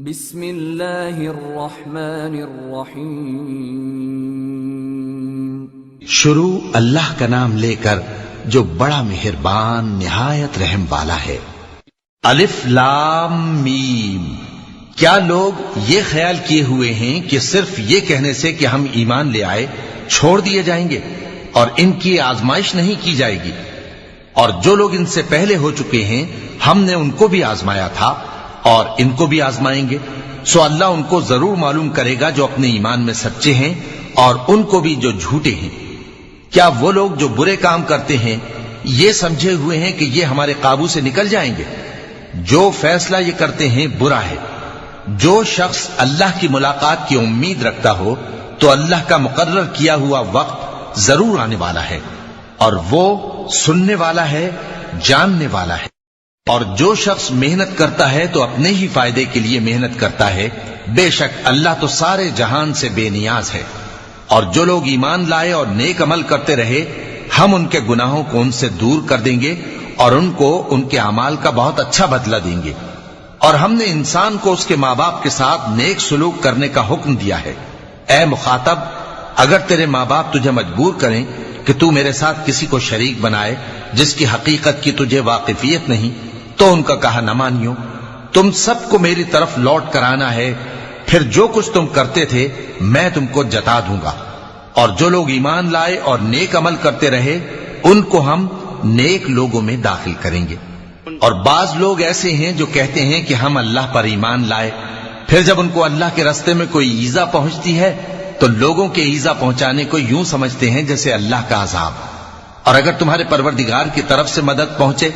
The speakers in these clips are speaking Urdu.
بسم اللہ الرحمن الرحیم۔ شروع اللہ کا نام لے کر جو بڑا مہربان نہایت رحم والا ہے۔ الف لام میم۔ کیا لوگ یہ خیال کیے ہوئے ہیں کہ صرف یہ کہنے سے کہ ہم ایمان لے آئے چھوڑ دیے جائیں گے اور ان کی آزمائش نہیں کی جائے گی؟ اور جو لوگ ان سے پہلے ہو چکے ہیں ہم نے ان کو بھی آزمایا تھا اور ان کو بھی آزمائیں گے، سو اللہ ان کو ضرور معلوم کرے گا جو اپنے ایمان میں سچے ہیں اور ان کو بھی جو جھوٹے ہیں۔ کیا وہ لوگ جو برے کام کرتے ہیں یہ سمجھے ہوئے ہیں کہ یہ ہمارے قابو سے نکل جائیں گے؟ جو فیصلہ یہ کرتے ہیں برا ہے۔ جو شخص اللہ کی ملاقات کی امید رکھتا ہو تو اللہ کا مقرر کیا ہوا وقت ضرور آنے والا ہے اور وہ سننے والا ہے، جاننے والا ہے۔ اور جو شخص محنت کرتا ہے تو اپنے ہی فائدے کے لیے محنت کرتا ہے، بے شک اللہ تو سارے جہان سے بے نیاز ہے۔ اور جو لوگ ایمان لائے اور نیک عمل کرتے رہے ہم ان کے گناہوں کو ان سے دور کر دیں گے اور ان کو ان کے اعمال کا بہت اچھا بدلہ دیں گے۔ اور ہم نے انسان کو اس کے ماں باپ کے ساتھ نیک سلوک کرنے کا حکم دیا ہے۔ اے مخاطب، اگر تیرے ماں باپ تجھے مجبور کریں کہ تو میرے ساتھ کسی کو شریک بنائے جس کی حقیقت کی تجھے واقفیت نہیں تو ان کا کہا نہ مانیو۔ تم سب کو میری طرف لوٹ کر آنا ہے، پھر جو کچھ تم کرتے تھے میں تم کو جتا دوں گا۔ اور جو لوگ ایمان لائے اور نیک عمل کرتے رہے ان کو ہم نیک لوگوں میں داخل کریں گے۔ اور بعض لوگ ایسے ہیں جو کہتے ہیں کہ ہم اللہ پر ایمان لائے، پھر جب ان کو اللہ کے راستے میں کوئی ایذا پہنچتی ہے تو لوگوں کے ایذا پہنچانے کو یوں سمجھتے ہیں جیسے اللہ کا عذاب۔ اور اگر تمہارے پروردگار کی طرف سے مدد پہنچے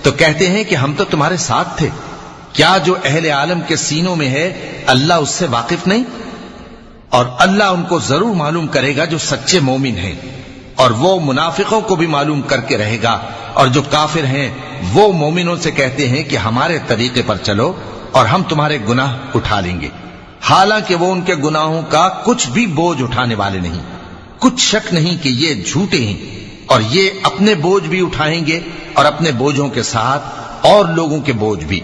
تو کہتے ہیں کہ ہم تو تمہارے ساتھ تھے۔ کیا جو اہل عالم کے سینوں میں ہے اللہ اس سے واقف نہیں؟ اور اللہ ان کو ضرور معلوم کرے گا جو سچے مومن ہیں، اور وہ منافقوں کو بھی معلوم کر کے رہے گا۔ اور جو کافر ہیں وہ مومنوں سے کہتے ہیں کہ ہمارے طریقے پر چلو اور ہم تمہارے گناہ اٹھا لیں گے، حالانکہ وہ ان کے گناہوں کا کچھ بھی بوجھ اٹھانے والے نہیں۔ کچھ شک نہیں کہ یہ جھوٹے ہیں اور یہ اپنے بوجھ بھی اٹھائیں گے اور اپنے بوجھوں کے ساتھ اور لوگوں کے بوجھ بھی۔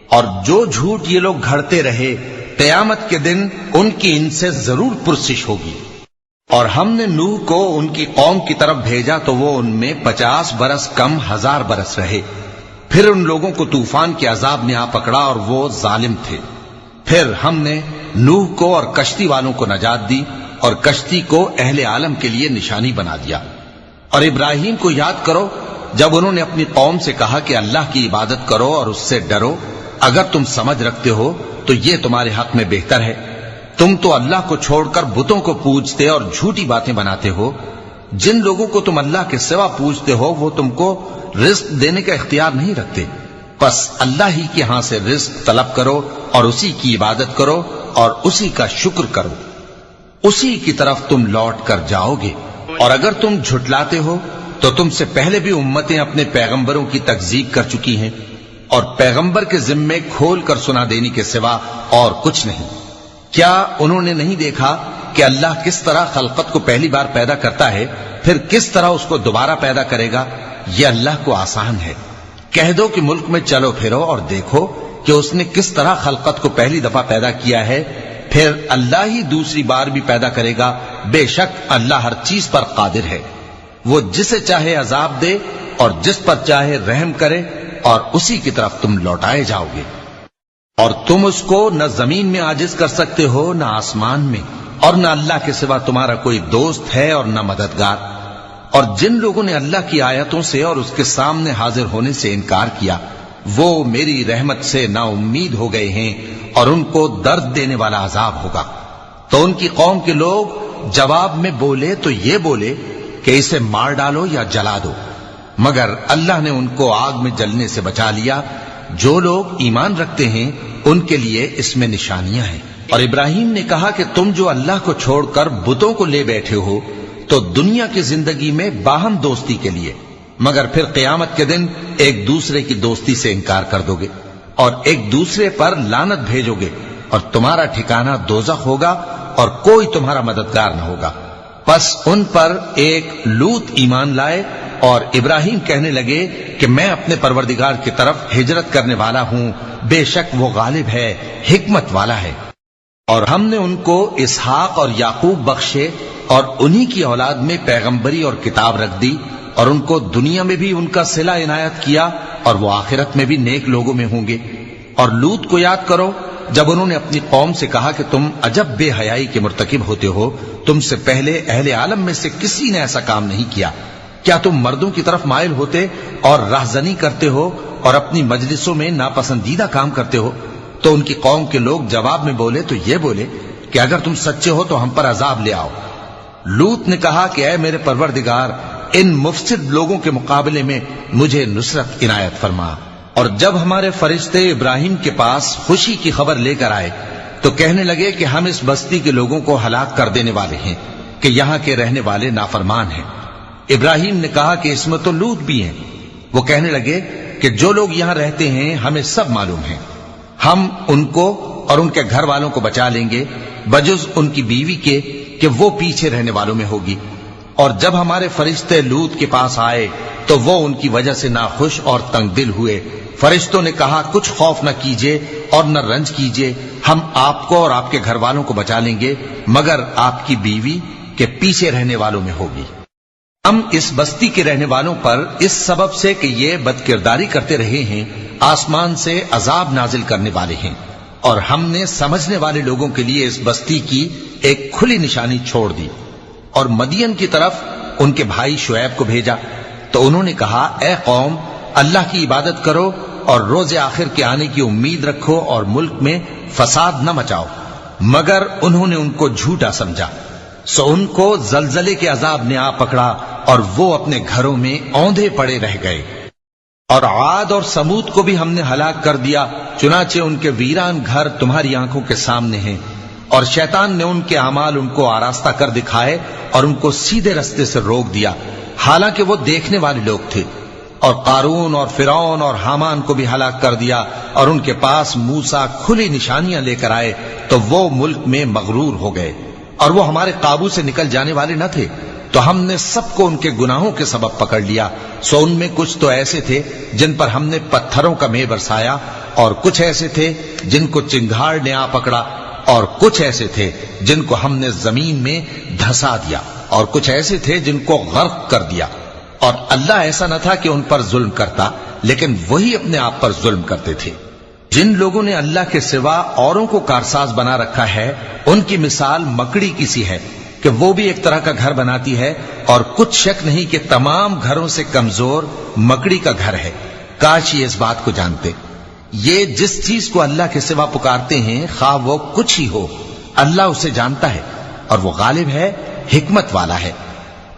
اور جو جھوٹ یہ لوگ گھڑتے رہے قیامت کے دن ان کی ان سے ضرور پرسش ہوگی۔ اور ہم نے نوح کو ان کی قوم کی طرف بھیجا تو وہ ان میں 50 برس کم 1000 برس رہے۔ پھر ان لوگوں کو طوفان کے عذاب نے آ پکڑا اور وہ ظالم تھے۔ پھر ہم نے نوح کو اور کشتی والوں کو نجات دی اور کشتی کو اہل عالم کے لیے نشانی بنا دیا۔ اور ابراہیم کو یاد کرو جب انہوں نے اپنی قوم سے کہا کہ اللہ کی عبادت کرو اور اس سے ڈرو، اگر تم سمجھ رکھتے ہو تو یہ تمہارے حق میں بہتر ہے۔ تم تو اللہ کو چھوڑ کر بتوں کو پوجتے اور جھوٹی باتیں بناتے ہو۔ جن لوگوں کو تم اللہ کے سوا پوجتے ہو وہ تم کو رزق دینے کا اختیار نہیں رکھتے، بس اللہ ہی کے ہاں سے رزق طلب کرو اور اسی کی عبادت کرو اور اسی کا شکر کرو، اسی کی طرف تم لوٹ کر جاؤ گے۔ اور اگر تم جھٹلاتے ہو تو تم سے پہلے بھی امتیں اپنے پیغمبروں کی تکذیب کر چکی ہیں، اور پیغمبر کے ذمے کھول کر سنا دینے کے سوا اور کچھ نہیں۔ کیا انہوں نے نہیں دیکھا کہ اللہ کس طرح خلقت کو پہلی بار پیدا کرتا ہے پھر کس طرح اس کو دوبارہ پیدا کرے گا؟ یہ اللہ کو آسان ہے۔ کہہ دو کہ ملک میں چلو پھرو اور دیکھو کہ اس نے کس طرح خلقت کو پہلی دفعہ پیدا کیا ہے، پھر اللہ ہی دوسری بار بھی پیدا کرے گا۔ بے شک اللہ ہر چیز پر قادر ہے۔ وہ جسے چاہے عذاب دے اور جس پر چاہے رحم کرے، اور اسی کی طرف تم لوٹائے جاؤ گے۔ اور تم اس کو نہ زمین میں عاجز کر سکتے ہو نہ آسمان میں، اور نہ اللہ کے سوا تمہارا کوئی دوست ہے اور نہ مددگار۔ اور جن لوگوں نے اللہ کی آیتوں سے اور اس کے سامنے حاضر ہونے سے انکار کیا وہ میری رحمت سے نا امید ہو گئے ہیں اور ان کو درد دینے والا عذاب ہوگا۔ تو ان کی قوم کے لوگ جواب میں بولے تو یہ بولے کہ اسے مار ڈالو یا جلا دو، مگر اللہ نے ان کو آگ میں جلنے سے بچا لیا۔ جو لوگ ایمان رکھتے ہیں ان کے لیے اس میں نشانیاں ہیں۔ اور ابراہیم نے کہا کہ تم جو اللہ کو چھوڑ کر بتوں کو لے بیٹھے ہو تو دنیا کی زندگی میں باہم دوستی کے لیے، مگر پھر قیامت کے دن ایک دوسرے کی دوستی سے انکار کر دو گے اور ایک دوسرے پر لعنت بھیجو گے، اور تمہارا ٹھکانہ دوزخ ہوگا اور کوئی تمہارا مددگار نہ ہوگا۔ پس ان پر ایک لوط ایمان لائے اور ابراہیم کہنے لگے کہ میں اپنے پروردگار کی طرف ہجرت کرنے والا ہوں بے شک وہ غالب ہے، حکمت والا ہے۔ اور ہم نے ان کو اسحاق اور یعقوب بخشے اور انہی کی اولاد میں پیغمبری اور کتاب رکھ دی، اور ان کو دنیا میں بھی ان کا صلہ عنایت کیا، اور وہ آخرت میں بھی نیک لوگوں میں ہوں گے۔ اور لوط کو یاد کرو جب انہوں نے اپنی قوم سے کہا کہ تم عجب بے حیائی کے مرتکب ہوتے ہو، تم سے پہلے اہل عالم میں سے کسی نے ایسا کام نہیں کیا۔ کیا تم مردوں کی طرف مائل ہوتے اور رہزنی کرتے ہو اور اپنی مجلسوں میں ناپسندیدہ کام کرتے ہو؟ تو ان کی قوم کے لوگ جواب میں بولے تو یہ بولے کہ اگر تم سچے ہو تو ہم پر عذاب لے آؤ۔ لوط نے کہا کہ اے میرے پروردگار، ان مفسد لوگوں کے مقابلے میں مجھے نصرت عنایت فرما۔ اور جب ہمارے فرشتے ابراہیم کے پاس خوشی کی خبر لے کر آئے تو کہنے لگے کہ ہم اس بستی کے لوگوں کو ہلاک کر دینے والے ہیں کہ یہاں کے رہنے والے نافرمان ہیں۔ ابراہیم نے کہا کہ اس میں تو لوط بھی ہیں۔ وہ کہنے لگے کہ جو لوگ یہاں رہتے ہیں ہمیں سب معلوم ہیں، ہم ان کو اور ان کے گھر والوں کو بچا لیں گے بجز ان کی بیوی کے کہ وہ پیچھے رہنے والوں میں ہوگی۔ اور جب ہمارے فرشتے لوط کے پاس آئے تو وہ ان کی وجہ سے ناخوش اور تنگ دل ہوئے۔ فرشتوں نے کہا کچھ خوف نہ کیجیے اور نہ رنج کیجیے، ہم آپ کو اور آپ کے گھر والوں کو بچا لیں گے مگر آپ کی بیوی کے پیچھے رہنے والوں میں ہوگی۔ ہم اس بستی کے رہنے والوں پر اس سبب سے کہ یہ بد کرداری کرتے رہے ہیں آسمان سے عذاب نازل کرنے والے ہیں، اور ہم نے سمجھنے والے لوگوں کے لیے اس بستی کی ایک کھلی نشانی چھوڑ دی۔ اور مدین کی طرف ان کے بھائی شعیب کو بھیجا تو انہوں نے کہا اے قوم، اللہ کی عبادت کرو اور روز آخر کے آنے کی امید رکھو اور ملک میں فساد نہ مچاؤ، مگر انہوں نے ان کو جھوٹا سمجھا، سو ان کو زلزلے کے عذاب نے آ پکڑا اور وہ اپنے گھروں میں اوندھے پڑے رہ گئے۔ اور عاد اور سمود کو بھی ہم نے ہلاک کر دیا، چنانچہ ان کے ویران گھر تمہاری آنکھوں کے سامنے ہیں، اور شیطان نے ان کے اعمال ان کو آراستہ کر دکھائے اور ان کو سیدھے رستے سے روک دیا، حالانکہ وہ دیکھنے والے لوگ تھے۔ اور قارون اور فرعون اور حامان کو بھی ہلاک کر دیا، اور ان کے پاس موسیٰ کھلی نشانیاں لے کر آئے تو وہ ملک میں مغرور ہو گئے، اور وہ ہمارے قابو سے نکل جانے والے نہ تھے، تو ہم نے سب کو ان کے گناہوں کے سبب پکڑ لیا۔ سو ان میں کچھ تو ایسے تھے جن پر ہم نے پتھروں کا مے برسایا، اور کچھ ایسے تھے جن کو چنگھاڑ نے آ پکڑا، اور کچھ ایسے تھے جن کو ہم نے زمین میں دھسا دیا، اور کچھ ایسے تھے جن کو غرق کر دیا۔ اور اللہ ایسا نہ تھا کہ ان پر ظلم کرتا، لیکن وہی اپنے آپ پر ظلم کرتے تھے۔ جن لوگوں نے اللہ کے سوا اوروں کو کارساز بنا رکھا ہے، ان کی مثال مکڑی کی سی ہے کہ وہ بھی ایک طرح کا گھر بناتی ہے، اور کچھ شک نہیں کہ تمام گھروں سے کمزور مکڑی کا گھر ہے۔ کاش یہ اس بات کو جانتے۔ یہ جس چیز کو اللہ کے سوا پکارتے ہیں خواہ وہ کچھ ہی ہو، اللہ اسے جانتا ہے، اور وہ غالب ہے، حکمت والا ہے۔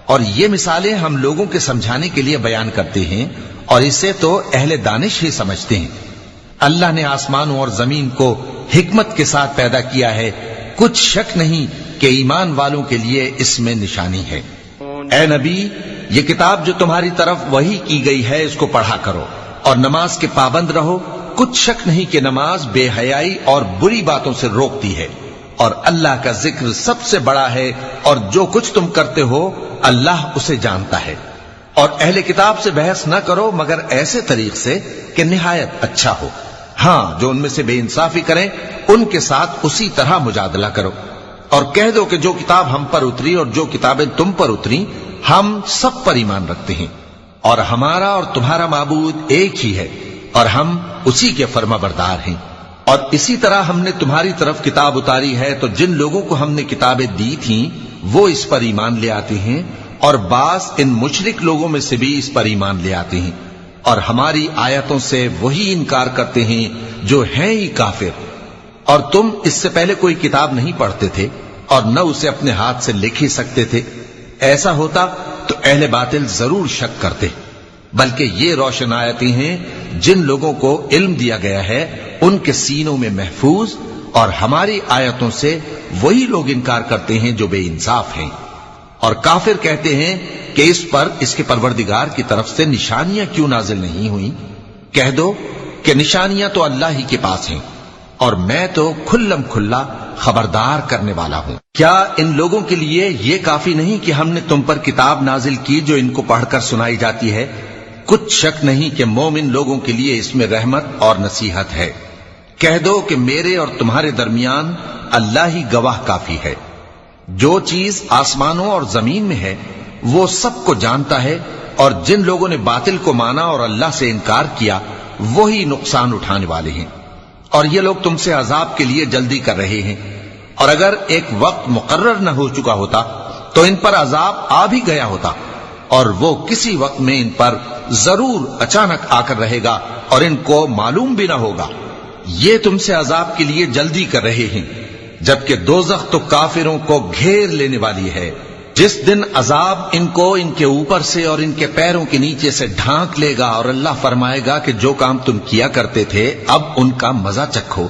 اور یہ مثالیں ہم لوگوں کے سمجھانے کے لیے بیان کرتے ہیں، اور اسے تو اہل دانش ہی سمجھتے ہیں۔ اللہ نے آسمانوں اور زمین کو حکمت کے ساتھ پیدا کیا ہے، کچھ شک نہیں کہ ایمان والوں کے لیے اس میں نشانی ہے۔ اے نبی، یہ کتاب جو تمہاری طرف وحی کی گئی ہے اس کو پڑھا کرو، اور نماز کے پابند رہو۔ کچھ شک نہیں کہ نماز بے حیائی اور بری باتوں سے روکتی ہے، اور اللہ کا ذکر سب سے بڑا ہے، اور جو کچھ تم کرتے ہو اللہ اسے جانتا ہے۔ اور اہل کتاب سے بحث نہ کرو مگر ایسے طریق سے کہ نہایت اچھا ہو۔ ہاں، جو ان میں سے بے انصافی کریں ان کے ساتھ اسی طرح مجادلہ کرو، اور کہہ دو کہ جو کتاب ہم پر اتری اور جو کتابیں تم پر اتری ہم سب پر ایمان رکھتے ہیں، اور ہمارا اور تمہارا معبود ایک ہی ہے، اور ہم اسی کے فرما بردار ہیں۔ اور اسی طرح ہم نے تمہاری طرف کتاب اتاری ہے تو جن لوگوں کو ہم نے کتابیں دی تھیں وہ اس پر ایمان لے آتے ہیں، اور بعض ان مشرک لوگوں میں سے بھی اس پر ایمان لے آتے ہیں، اور ہماری آیتوں سے وہی انکار کرتے ہیں جو ہیں ہی کافر۔ اور تم اس سے پہلے کوئی کتاب نہیں پڑھتے تھے اور نہ اسے اپنے ہاتھ سے لکھ ہی سکتے تھے، ایسا ہوتا تو اہل باطل ضرور شک کرتے، بلکہ یہ روشن آیتیں ہیں جن لوگوں کو علم دیا گیا ہے ان کے سینوں میں محفوظ، اور ہماری آیتوں سے وہی لوگ انکار کرتے ہیں جو بے انصاف ہیں۔ اور کافر کہتے ہیں کہ اس پر اس کے پروردگار کی طرف سے نشانیاں کیوں نازل نہیں ہوئیں؟ کہہ دو کہ نشانیاں تو اللہ ہی کے پاس ہیں، اور میں تو کھلم کھلا خبردار کرنے والا ہوں۔ کیا ان لوگوں کے لیے یہ کافی نہیں کہ ہم نے تم پر کتاب نازل کی جو ان کو پڑھ کر سنائی جاتی ہے؟ کچھ شک نہیں کہ مومن لوگوں کے لیے اس میں رحمت اور نصیحت ہے۔ کہہ دو کہ میرے اور تمہارے درمیان اللہ ہی گواہ کافی ہے. جو چیز آسمانوں اور زمین میں ہے وہ سب کو جانتا ہے، اور جن لوگوں نے باطل کو مانا اور اللہ سے انکار کیا وہی نقصان اٹھانے والے ہیں. اور یہ لوگ تم سے عذاب کے لیے جلدی کر رہے ہیں، اور اگر ایک وقت مقرر نہ ہو چکا ہوتا تو ان پر عذاب آ بھی گیا ہوتا، اور وہ کسی وقت میں ان پر ضرور اچانک آ کر رہے گا اور ان کو معلوم بھی نہ ہوگا. یہ تم سے عذاب کے لیے جلدی کر رہے ہیں، جبکہ دوزخ تو کافروں کو گھیر لینے والی ہے. جس دن عذاب ان کو ان کے اوپر سے اور ان کے پیروں کے نیچے سے ڈھانک لے گا، اور اللہ فرمائے گا کہ جو کام تم کیا کرتے تھے اب ان کا مزہ چکھو.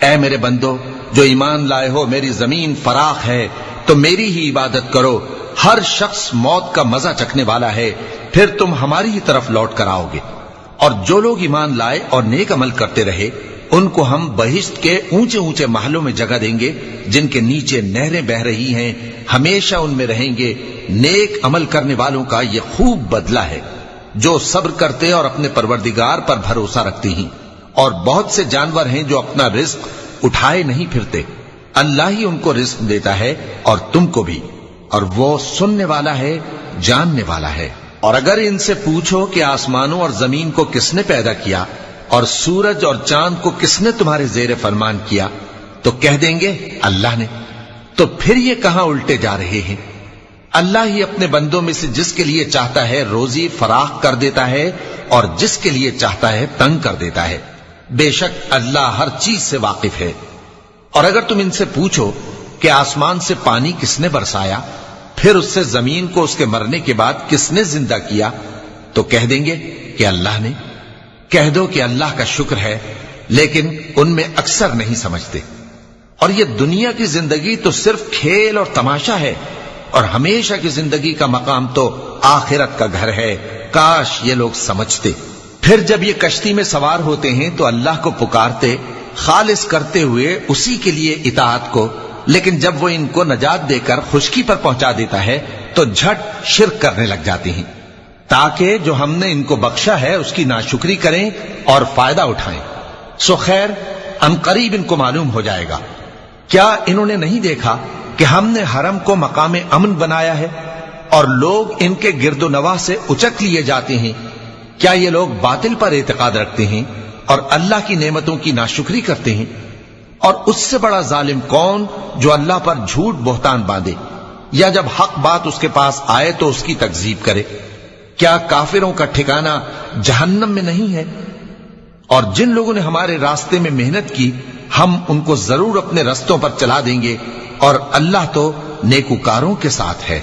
اے میرے بندو جو ایمان لائے ہو، میری زمین فراخ ہے تو میری ہی عبادت کرو. ہر شخص موت کا مزہ چکھنے والا ہے، پھر تم ہماری ہی طرف لوٹ کر آؤ گے. اور جو لوگ ایمان لائے اور نیک عمل کرتے رہے ان کو ہم بہشت کے اونچے اونچے محلوں میں جگہ دیں گے جن کے نیچے نہریں بہ رہی ہیں، ہمیشہ ان میں رہیں گے. نیک عمل کرنے والوں کا یہ خوب بدلہ ہے جو صبر کرتے اور اپنے پروردگار پر بھروسہ رکھتے ہیں. اور بہت سے جانور ہیں جو اپنا رزق اٹھائے نہیں پھرتے، اللہ ہی ان کو رزق دیتا ہے اور تم کو بھی، اور وہ سننے والا ہے، جاننے والا ہے. اور اگر ان سے پوچھو کہ آسمانوں اور زمین کو کس نے پیدا کیا اور سورج اور چاند کو کس نے تمہارے زیر فرمان کیا تو کہہ دیں گے اللہ نے. تو پھر یہ کہاں الٹے جا رہے ہیں؟ اللہ ہی اپنے بندوں میں سے جس کے لیے چاہتا ہے روزی فراخ کر دیتا ہے اور جس کے لیے چاہتا ہے تنگ کر دیتا ہے. بے شک اللہ ہر چیز سے واقف ہے. اور اگر تم ان سے پوچھو کہ آسمان سے پانی کس نے برسایا، پھر اس سے زمین کو اس کے مرنے کے بعد کس نے زندہ کیا تو کہہ دیں گے کہ اللہ نے. کہہ دو کہ اللہ کا شکر ہے، لیکن ان میں اکثر نہیں سمجھتے. اور یہ دنیا کی زندگی تو صرف کھیل اور تماشا ہے، اور ہمیشہ کی زندگی کا مقام تو آخرت کا گھر ہے. کاش یہ لوگ سمجھتے. پھر جب یہ کشتی میں سوار ہوتے ہیں تو اللہ کو پکارتے خالص کرتے ہوئے اسی کے لیے اطاعت کو، لیکن جب وہ ان کو نجات دے کر خشکی پر پہنچا دیتا ہے تو جھٹ شرک کرنے لگ جاتے ہیں، تاکہ جو ہم نے ان کو بخشا ہے اس کی ناشکری کریں اور فائدہ اٹھائیں. سو خیر عنقریب ان کو معلوم ہو جائے گا. کیا انہوں نے نہیں دیکھا کہ ہم نے حرم کو مقام امن بنایا ہے اور لوگ ان کے گرد و نواح سے اچک لیے جاتے ہیں؟ کیا یہ لوگ باطل پر اعتقاد رکھتے ہیں اور اللہ کی نعمتوں کی ناشکری کرتے ہیں؟ اور اس سے بڑا ظالم کون جو اللہ پر جھوٹ بہتان باندھے، یا جب حق بات اس کے پاس آئے تو اس کی تکذیب کرے. کیا کافروں کا ٹھکانہ جہنم میں نہیں ہے؟ اور جن لوگوں نے ہمارے راستے میں محنت کی ہم ان کو ضرور اپنے رستوں پر چلا دیں گے، اور اللہ تو نیکوکاروں کے ساتھ ہے.